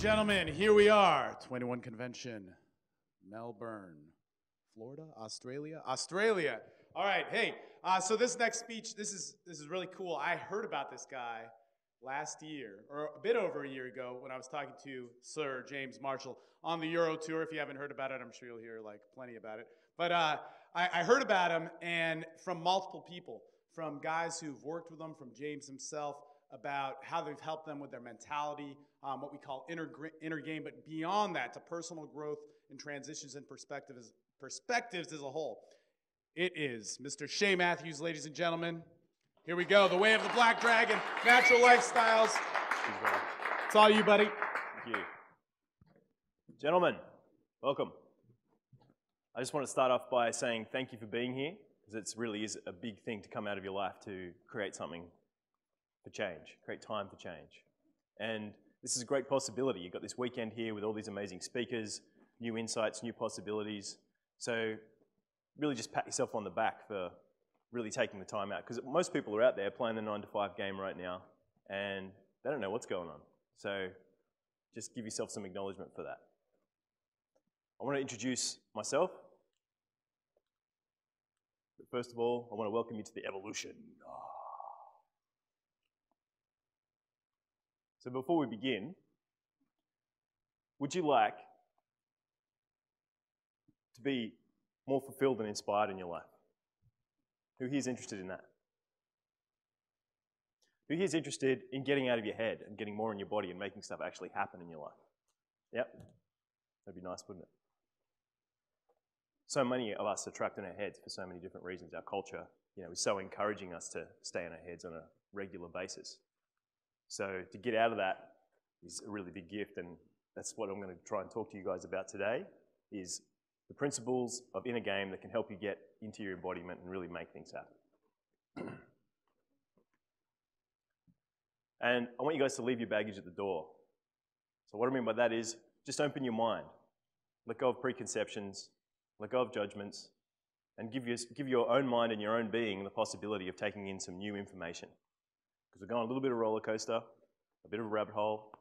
gentlemen, here we are, 21 Convention, Melbourne, Florida, Australia. All right, hey, so this next speech, this is really cool. I heard about this guy last year, or a bit over a year ago, when I was talking to Sir James Marshall on the Euro tour. If you haven't heard about it, I'm sure you'll hear like plenty about it. But I heard about him, and from multiple people, from guys who've worked with him, from James himself, about how they've helped them with their mentality, what we call inner game, but beyond that, to personal growth and transitions and perspectives as a whole. It is Mr. Shae Matthews, ladies and gentlemen. Here we go, the way of the Black Dragon, natural lifestyles. It's all you, buddy. Thank you. Gentlemen, welcome. I just want to start off by saying thank you for being here, because it really is a big thing to come out of your life to create something for change, create time for change. And this is a great possibility. You've got this weekend here with all these amazing speakers, new insights, new possibilities. So really just pat yourself on the back for really taking the time out, because most people are out there playing the 9-to-5 game right now, and they don't know what's going on. So just give yourself some acknowledgement for that. I want to introduce myself. But first of all, I want to welcome you to the evolution. So before we begin, would you like to be more fulfilled and inspired in your life? Who here is interested in that? Who here is interested in getting out of your head and getting more in your body and making stuff actually happen in your life? Yep. That'd be nice, wouldn't it? So many of us are trapped in our heads for so many different reasons. Our culture, is so encouraging us to stay in our heads on a regular basis. So to get out of that is a really big gift, and that's what I'm going to try and talk to you guys about today, is the principles of inner game that can help you get into your embodiment and really make things happen. And I want you guys to leave your baggage at the door. So what I mean by that is just open your mind. Let go of preconceptions, let go of judgments, and give your own mind and your own being the possibility of taking in some new information. Because we're going a little bit of a roller coaster, a bit of a rabbit hole,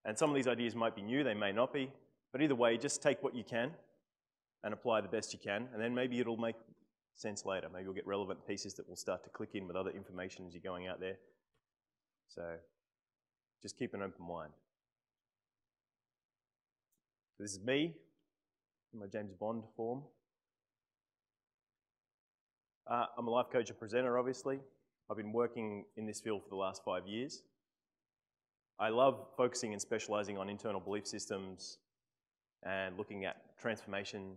and some of these ideas might be new, they may not be, but either way, just take what you can and apply the best you can, and then maybe it'll make sense later. Maybe you'll get relevant pieces that will start to click in with other information as you're going out there. So just keep an open mind. This is me in my James Bond form. I'm a life coach and presenter, obviously. I've been working in this field for the last 5 years. I love focusing and specializing on internal belief systems and looking at transformation,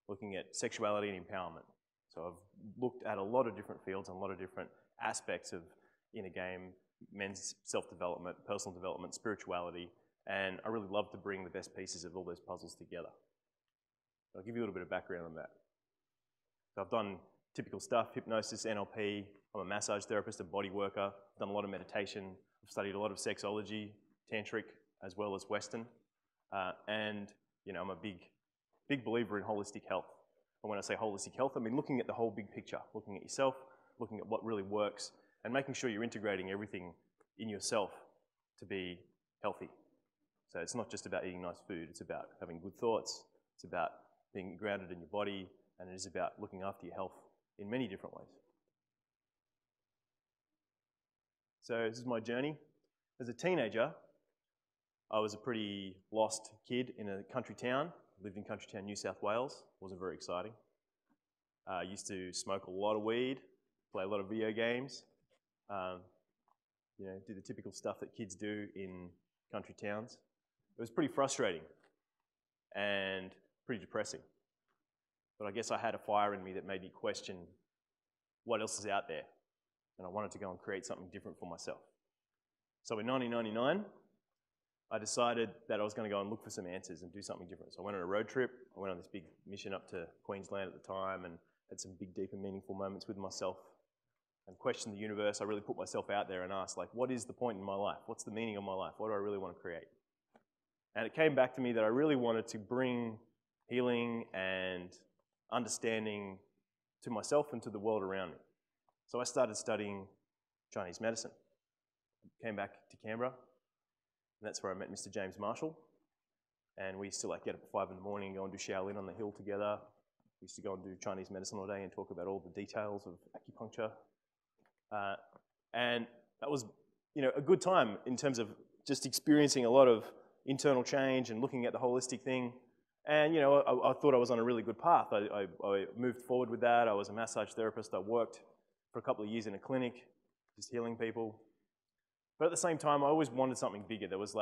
looking at sexuality and empowerment. So I've looked at a lot of different fields and a lot of different aspects of inner game, men's self-development, personal development, spirituality, and I really love to bring the best pieces of all those puzzles together. I'll give you a little bit of background on that. So I've done typical stuff, hypnosis, NLP, I'm a massage therapist, a body worker, I've done a lot of meditation, I've studied a lot of sexology, tantric, as well as Western, and I'm a big believer in holistic health. And when I say holistic health, I mean looking at the whole big picture, looking at yourself, looking at what really works, and making sure you're integrating everything in yourself to be healthy. So it's not just about eating nice food, it's about having good thoughts, it's about being grounded in your body, and it is about looking after your health in many different ways. So this is my journey. As a teenager, I was a pretty lost kid in a country town. Lived in country town, New South Wales. Wasn't very exciting. I used to smoke a lot of weed, play a lot of video games, do the typical stuff that kids do in country towns. It was pretty frustrating and pretty depressing. But I guess I had a fire in me that made me question what else is out there. And I wanted to go and create something different for myself. So in 1999, I decided that I was going to go and look for some answers and do something different. So I went on a road trip. I went on this big mission up to Queensland at the time and had some big, deep and meaningful moments with myself and questioned the universe. I really put myself out there and asked, what is the point in my life? What's the meaning of my life? What do I really want to create? And it came back to me that I really wanted to bring healing and understanding to myself and to the world around me. So I started studying Chinese medicine. Came back to Canberra, and that's where I met Mr. James Marshall. And we used to like get up at 5 in the morning and go and do Shaolin on the hill together. We used to go and do Chinese medicine all day and talk about all the details of acupuncture. And that was, a good time in terms of just experiencing a lot of internal change and looking at the holistic thing. And, I thought I was on a really good path. I moved forward with that. I was a massage therapist. I worked for a couple of years in a clinic, just healing people. But at the same time, I always wanted something bigger. It was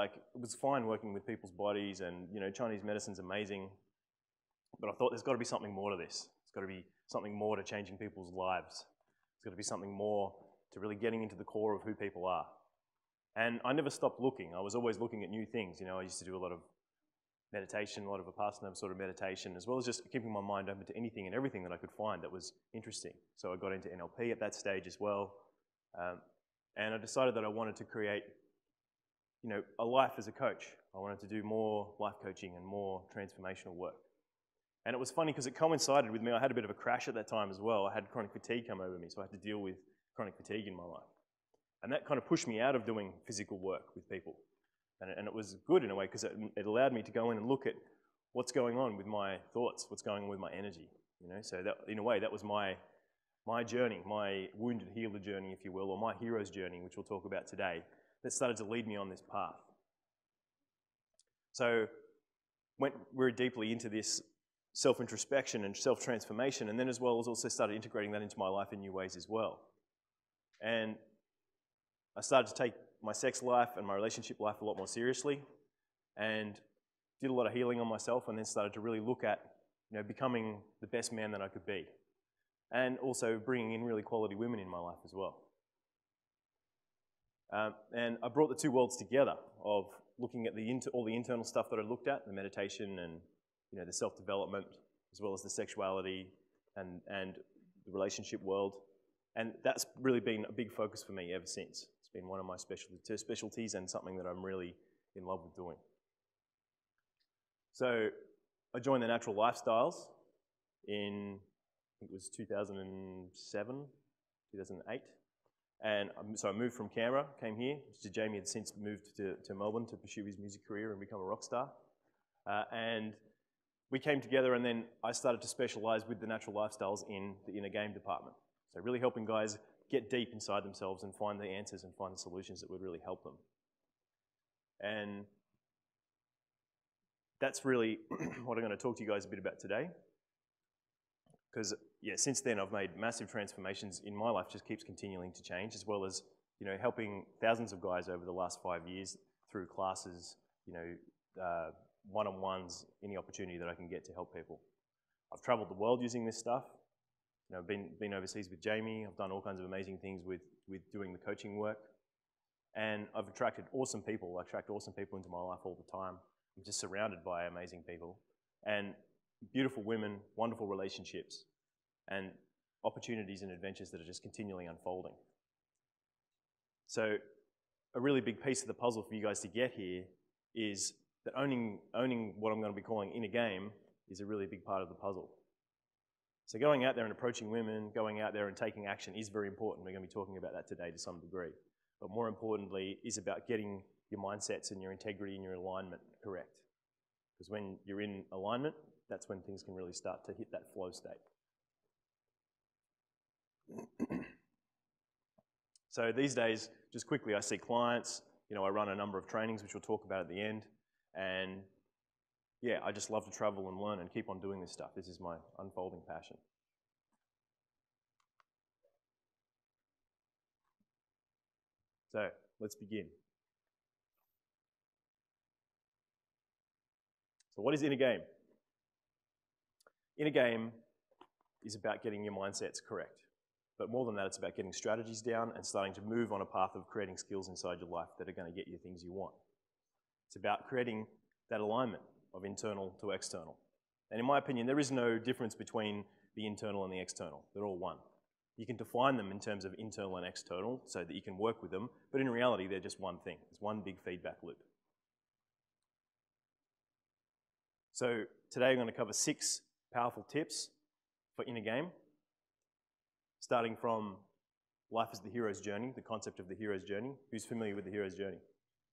fine working with people's bodies and, Chinese medicine's amazing. But I thought there's got to be something more to this. There's got to be something more to changing people's lives. There's got to be something more to really getting into the core of who people are. And I never stopped looking. I was always looking at new things. I used to do a lot of meditation, a lot of Vipassana sort of meditation, as well as just keeping my mind open to anything and everything that I could find that was interesting. So I got into NLP at that stage as well. And I decided that I wanted to create, a life as a coach. I wanted to do more life coaching and more transformational work. And it was funny because it coincided with me. I had a bit of a crash at that time as well. I had chronic fatigue come over me, so I had to deal with chronic fatigue in my life. And that kind of pushed me out of doing physical work with people. And it was good in a way because it allowed me to go in and look at what's going on with my thoughts, what's going on with my energy. So that, in a way, that was my journey, my wounded healer journey, if you will, or my hero's journey, which we'll talk about today, that started to lead me on this path. So went very deeply into this self-introspection and self-transformation, and then as well as also started integrating that into my life in new ways as well. And I started to take my sex life and my relationship life a lot more seriously, and did a lot of healing on myself, and then started to really look at, becoming the best man that I could be. And also bringing in really quality women in my life as well. And I brought the two worlds together of looking at all the internal stuff that I looked at, the meditation and the self-development, as well as the sexuality and the relationship world. And that's really been a big focus for me ever since. It's been one of my specialties and something that I'm really in love with doing. So I joined the Natural Lifestyles in, I think it was 2007, 2008. And so I moved from Canberra, came here. Jamie had since moved to Melbourne to pursue his music career and become a rock star. And we came together, and then I started to specialize with the Natural Lifestyles in the inner game department. So really helping guys get deep inside themselves and find the answers and find the solutions that would really help them. And that's really what I'm going to talk to you guys a bit about today. Because, since then I've made massive transformations in my life, just keeps continuing to change, as well as, helping thousands of guys over the last 5 years through classes, one-on-ones, any opportunity that I can get to help people. I've traveled the world using this stuff. I've been overseas with Jamie. I've done all kinds of amazing things with doing the coaching work. And I've attracted awesome people. I attract awesome people into my life all the time. I'm just surrounded by amazing people. And beautiful women, wonderful relationships, and opportunities and adventures that are just continually unfolding. So a really big piece of the puzzle for you guys to get here is that owning what I'm going to be calling inner game is a really big part of the puzzle. So going out there and approaching women, going out there and taking action is very important. We're going to be talking about that today to some degree. But more importantly is about getting your mindsets and your integrity and your alignment correct. Because when you're in alignment, that's when things can really start to hit that flow state. So these days, just quickly, I see clients, I run a number of trainings, which we'll talk about at the end. And I just love to travel and learn and keep on doing this stuff. This is my unfolding passion. So let's begin. So what is inner game? Inner game is about getting your mindsets correct. But more than that, it's about getting strategies down and starting to move on a path of creating skills inside your life that are going to get you things you want. It's about creating that alignment of internal to external. And in my opinion, there is no difference between the internal and the external. They're all one. You can define them in terms of internal and external so that you can work with them, but in reality, they're just one thing. It's one big feedback loop. So today I'm going to cover 6 powerful tips for inner game, starting from life as the hero's journey, the concept of the hero's journey. Who's familiar with the hero's journey?